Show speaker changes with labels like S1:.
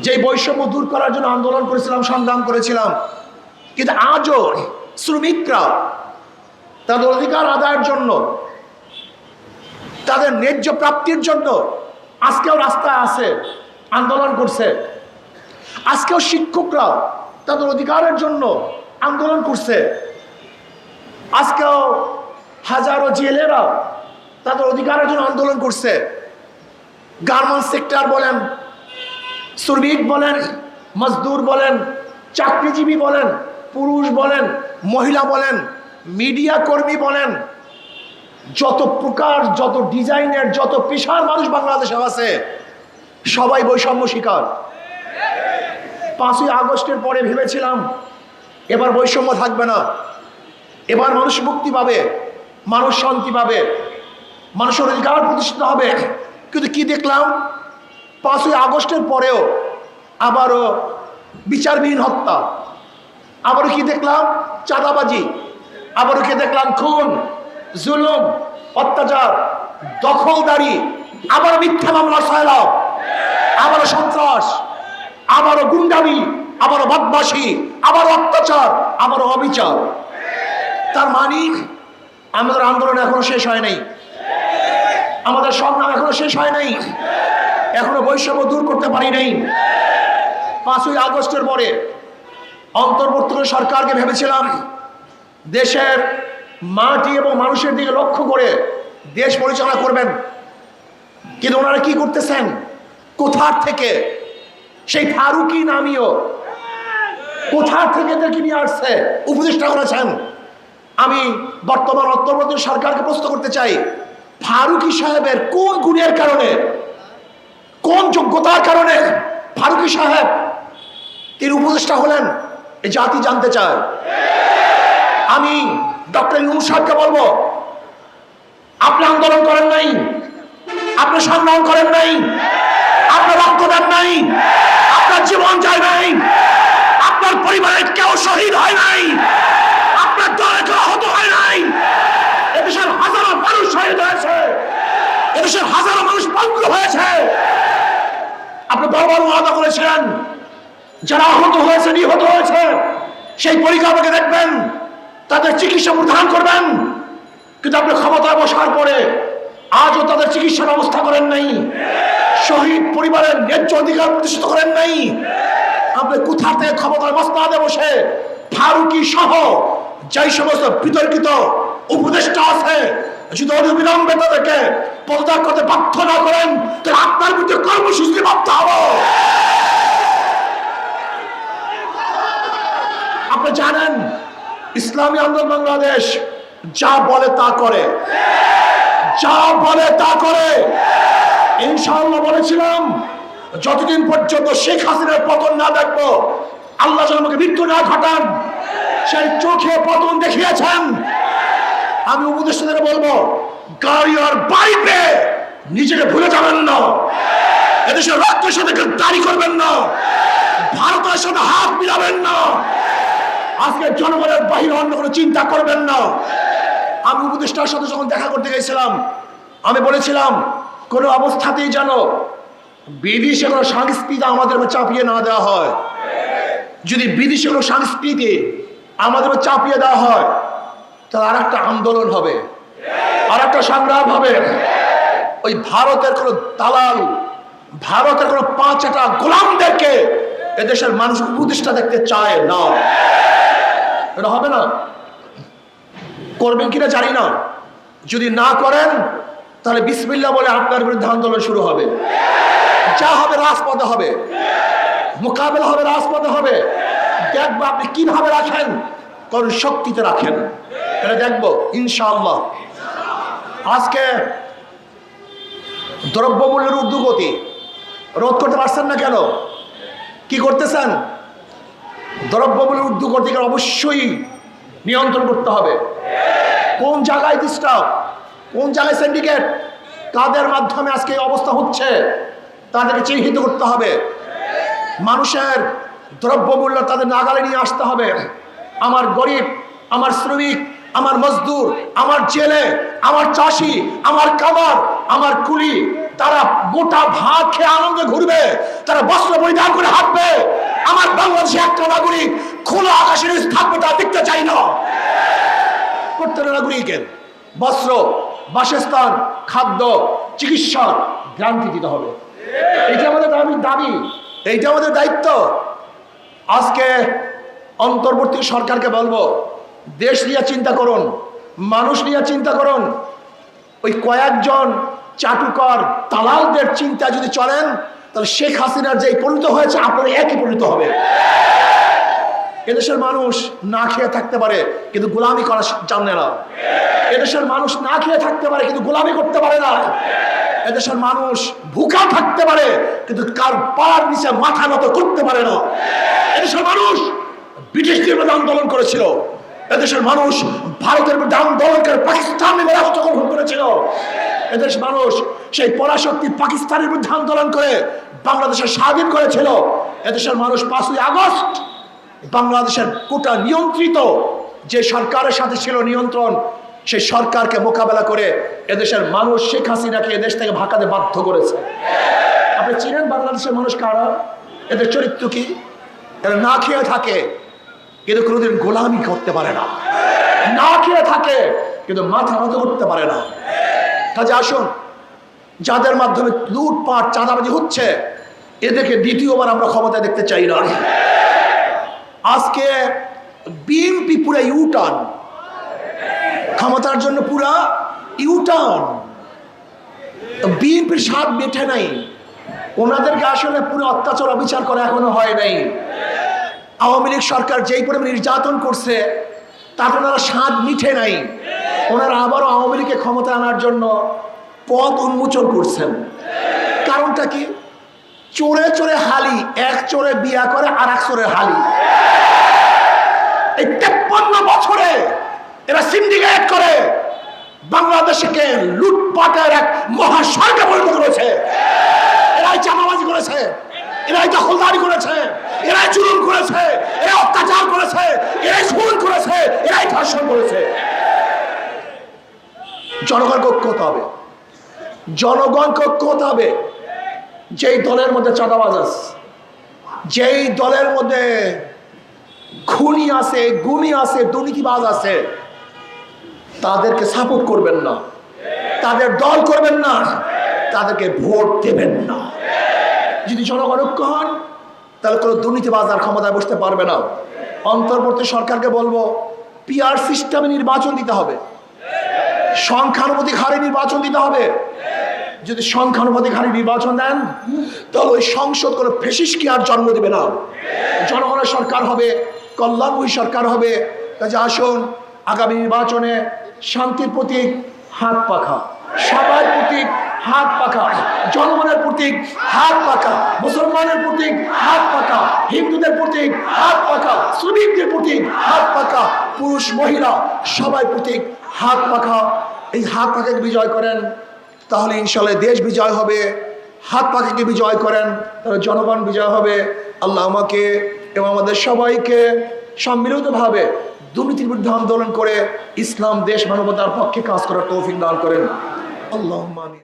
S1: যে বৈষম্য দূর করার জন্য আন্দোলন করেছিলাম, সংগ্রাম করেছিলাম, কিন্তু আজও শ্রমিকরা তাদের অধিকার আদায়ের জন্য, তাদের ন্যায্য প্রাপ্তির জন্য আজকেও রাস্তায় আছে, আন্দোলন করছে। আজকেও শিক্ষকরা তাদের অধিকারের জন্য আন্দোলন করছে। আজকেও হাজারো জেলেরা তাদের অধিকারের জন্য আন্দোলন করছে। গার্মেন্টস সেক্টর বলেন, শ্রমিক বলেন, মজদুর বলেন, চাকরিজীবী বলেন, পুরুষ বলেন, মহিলা বলেন, মিডিয়া কর্মী বলেন, যত প্রকার, যত ডিজাইনের, যত পেশার মানুষ বাংলাদেশে আছে, সবাই বৈষম্য শিকার। 5ই আগস্টের পরে ভেবেছিলাম এবার বৈষম্য থাকবে না, এবার মানুষ মুক্তি পাবে, মানুষ শান্তি পাবে, মানুষের অধিকার প্রতিষ্ঠিত হবে। কিন্তু কি দেখলাম, 5ই আগস্টের পরেও আবারও বিচারবিহীন হত্যা, আবারও কি দেখলাম চাঁদাবাজি, আবারও কি দেখলাম খুন, জুলুম, অত্যাচার, দখলদারি, আবারও মিথ্যা মামলা সয়লাভ, আবারও সন্ত্রাস, আবারও গুন্ডামি, আবারও বদমাশি, আবারও অত্যাচার, আবারও অবিচার। তার মানে আমাদের আন্দোলন এখনো শেষ হয় নাই, আমাদের সংগ্রাম এখনো শেষ হয় নাই, এখনো বৈষম্য দূর করতে পারি নাই। 5ই আগস্টের পরে অন্তর্বর্তীকালীন সরকারকে ভেবেছিলাম দেশের মাটি এবং মানুষের দিকে লক্ষ্য করে দেশ পরিচালনা করবেন, কিন্তু ওনারা কি করতেছেন, কোথার থেকে সেই ফারুকি নামীয় কোথার থেকে এদেরকে নিয়ে আসছে, উপদেষ্টা করেছেন। আমি বর্তমান অন্তর্বর্তী সরকারকে প্রশ্ন করতে চাই, ফারুকি সাহেবের কোন গুণের কারণে, কোন যোগ্যতার কারণে ফারুকি সাহেব তিনি উপদেষ্টা হলেন, এই জাতি জানতে চায়। আমি ডক্টর ইউনূস সাহেবকে বলবো, আপনি আন্দোলন করেন নাই, আপনি সংগ্রাম করেন নাই, আপনার রক্ত দেন নাই, আপনার জীবন যায় নাই, আপনার পরিবারের কেউ শহীদ হয় নাই, আপনার দলে কেউ আহত হয় নাই, এদেশের হাজারো মানুষ শহীদ হয়েছে, এদেশের হাজারো মানুষ পঙ্গু হয়েছে। আপনি বারবার ওয়াদা করেছিলেন যারা আহত হয়েছে, নিহত হয়েছে, সেই পরিকাঠামোকে দেখবেন, তাদের চিকিৎসা প্রদান করবেন, কিন্তু আপনি ক্ষমতায় বসার পরে আজও তাদের চিকিৎসার ব্যবস্থা করেন নাই, শহীদ পরিবারের ন্যায্য অধিকার প্রতিষ্ঠিত করেন নাই। আপনি কোথা থেকে ক্ষমতার মসনদে বসে ফারুকি সহ যেই সমস্ত বিতর্কিত উপদেষ্টা আছে, যদি অবিলম্বে তাদেরকে পদত্যাগ করতে বাধ্য না করেন, তাহলে আপনার বিরুদ্ধে কর্মসূচি ভাবতে হবে। আপনি জানেন ইসলামী আন্দোলন বাংলাদেশ যা বলে তা করে, যা বলে তা করে। ইনশাআল্লাহ বলেছিলাম যতদিন পর্যন্ত শেখ হাসিনার পতন না দেখবো, আল্লাহ যেন আমাকে মৃত্যু না ঘটান, সেই চোখে পতন দেখিয়েছেন। আমি উপদেষ্টাদের বলবো, গাড়ি আর বাইকে নিজেকে ভুলে যাবেন না, এদেশের রক্তের সাথে দাঁড়ি করবেন না, ভারতের সাথে হাত মিলাবেন না, আজকে জনগণের বাহিরে অন্য কোনো চিন্তা করবেন না। আমি উপদেষ্টার সাথে যখন দেখা করতে গেছিলাম, আমি বলেছিলাম কোনো অবস্থাতেই যেন বিদেশি কোনো সংস্কৃতি আমাদের চাপিয়ে না দেওয়া হয়। যদি বিদেশি কোনো সংস্কৃতি আমাদের চাপিয়ে দেওয়া হয়, তাহলে আর একটা আন্দোলন হবে, আর একটা সংগ্রাম হবে। ওই ভারতের কোনো দালাল, ভারতের কোনো পাঁচটা গোলামদেরকে এদেশের মানুষ উপদেষ্টা দেখতে চায় না। এটা হবে না। করবেন কিনা জানি না, যদি না করেন তাহলে বিসমিল্লাহ বলে আপনার বিরুদ্ধে আন্দোলন শুরু হবে। যা হবে রাজপথে হবে, মোকাবেলা হবে রাজপথে হবে। দেখবো আপনি কিভাবে রাখেন, কোন শক্তিতে রাখেন, এটা দেখবো ইনশাআল্লাহ। আজকে দ্রব্যমূল্যের ঊর্ধ্বগতি রোধ করতে পারছেন না কেন? কি করতেছেন? দ্রব্যমূল্যের ঊর্ধ্বগতিকে অবশ্যই নিয়ন্ত্রণ করতে হবে। কোন জায়গায় ডিস্টার্ব, কোন জায়গায় সিন্ডিকেট, কাদের মাধ্যমে আজকে এই অবস্থা হচ্ছে, তাদেরকে চিহ্নিত করতে হবে। মানুষের দ্রব্যমূল্য তাদের নাগালে নিয়ে আসতে হবে। আমার গরিব, আমার শ্রমিক, আমার মজদুর, আমার জেলে, আমার চাষি, আমার কামার, আমার কুলি, তারা গোটা ভাত খেয়ে আনন্দে ঘুরবে, তারা বস্ত্র পরিধান করে হাঁটবে। আমার বাংলাদেশে একটা নাগরিক খোলা আকাশের নিচে থাকবে তা দেখতে চাই না। প্রত্যেক নাগরিকের বস্ত্র, বাসস্থান, খাদ্য, চিকিৎসার গ্যারান্টি দিতে হবে। এইটা আমাদের দাবি, এইটা আমাদের দায়িত্ব। আজকে অন্তর্বর্তী সরকারকে বলবো, দেশ নিয়ে চিন্তা করুন, মানুষ নিয়ে চিন্তা করুন। ওই কয়েকজন চাটুকর দালালদের চিন্তা যদি চলেন, তাহলে শেখ হাসিনার যে পরিণত হয়েছে আপনারা একই পরিণত হবে। এদেশের মানুষ না খেয়ে থাকতে পারে কিন্তু গোলামি করা জানে না। এদেশের মানুষ না খেয়ে থাকতে পারে কিন্তু গোলামি করতে পারে না। এদেশের মানুষ ভুকা থাকতে পারে কিন্তু কার পার নিচে মাথা নত করতে পারে না। এদেশের মানুষ ব্রিটিশদের বিরুদ্ধে আন্দোলন করেছিল। এদেশের মানুষ ভারতের বিরুদ্ধে আন্দোলন করে পাকিস্তানের রাষ্ট্র গঠন করেছিল। এদেশের মানুষ সেই পরাশক্তি পাকিস্তানের বিরুদ্ধে আন্দোলন করে বাংলাদেশের স্বাধীন করেছিল। এদেশের মানুষ 5ই আগস্ট বাংলাদেশের কোটা নিয়ন্ত্রিত যে সরকারের সাথে ছিল নিয়ন্ত্রণ, সেই সরকারকে মোকাবেলা করে এদেশের মানুষ শেখ হাসিনাকে এদেশ থেকে ভাগাতে বাধ্য করেছে। আপনি চিনেন বাংলাদেশের মানুষ কারা? এদের চরিত্র কি? এরা না খেয়ে থাকে কিন্তু কোনোদিন গোলামি করতে পারে না, না খেয়ে থাকে কিন্তু মাথা নত করতে পারে না। কাজে আসুন, যাদের মাধ্যমে লুটপাট চাঁদাবাজি হচ্ছে এদেরকে দ্বিতীয়বার আমরা ক্ষমতায় দেখতে চাই না। আজকে বিএনপি পুরো ইউটার্ন, ক্ষমতার জন্য পুরা ইউটার্ন। বিএনপির স্বাদ মেটে নাই, ওনাদেরকে আসলে পুরো অত্যাচার অবিচার করা এখনো হয় নাই। আওয়ামী লীগ সরকার যেই পরিমাণ নির্যাতন করছে তাতে ওনারা স্বাদ মিঠে নাই। ওনারা আবারও আওয়ামী লীগকে ক্ষমতা আনার জন্য পথ উন্মোচন করছেন। কারণটা কি? চোরে চোরে হালি, এক চোরে বিয়া করে আর এক চোরে হালি। এই 53 বছরে এরা সিন্ডিকেট করে বাংলাদেশকে লুটপাটের এক মহাসড়কে পরিণত করেছে। এরাই চাঁদাবাজি করেছে, এরাই দখলদারি করেছে, এরাই জুলুম করেছে, এরা অত্যাচার করেছে, এরাই খুন করেছে, এরাই ধর্ষণ করেছে। জনগণকে ঐক্য হতে হবে, জনগণকে ঐক্য হতে হবে। যেই দলের মধ্যে চাঁদাবাজ আছে, যেই দলের মধ্যে খুনি আছে, গুণী আছে, দুর্নীতিবাজ আছে, তাদেরকে সাপোর্ট করবেন না, তাদের দল করবেন না, তাদেরকে ভোট দেবেন না। যদি জনগণ ঐক্য হন তাহলে কোনো দুর্নীতিবাজ আর ক্ষমতায় বসতে পারবে না। অন্তর্বর্তী সরকারকে বলবো, পিআর সিস্টেমে নির্বাচন দিতে হবে, সংখ্যানুপাতিক হারে নির্বাচন দিতে হবে। যদি সংখ্যানুপাতিক হারে নির্বাচন দেন তাহলে ওই সংসদ কোনো ফেসিস্টকে আর জন্ম দেবে না। জনগণের সরকার হবে, কল্যাণময়ী সরকার হবে। কাজে আসুন, আগামী নির্বাচনে শান্তির প্রতীক হাত পাখা, সবার প্রতীক হাত পাখা, জনগণের প্রতীক হাত পাখা, মুসলমানের প্রতীক হাত পাখা, হিন্দুদের প্রতীক হাত পাখা, শ্রমিকদের প্রতীক হাত পাখা, পুরুষ মহিলা সবাই প্রতীক হাত পাখা। এই হাত পাখাকে বিজয় করেন তাহলে ইনশাআল্লাহ দেশ বিজয় হবে। হাত পাখাকে বিজয় করেন তাহলে জনগণ বিজয় হবে। আল্লাহ আমাকে এবং আমাদের সবাইকে সম্মিলিতভাবে দুর্নীতির বিরুদ্ধে আন্দোলন করে ইসলাম, দেশ, মানবতার পক্ষে কাজ করার তৌফিক দান করেন। আল্লাহুম্মা আমিন।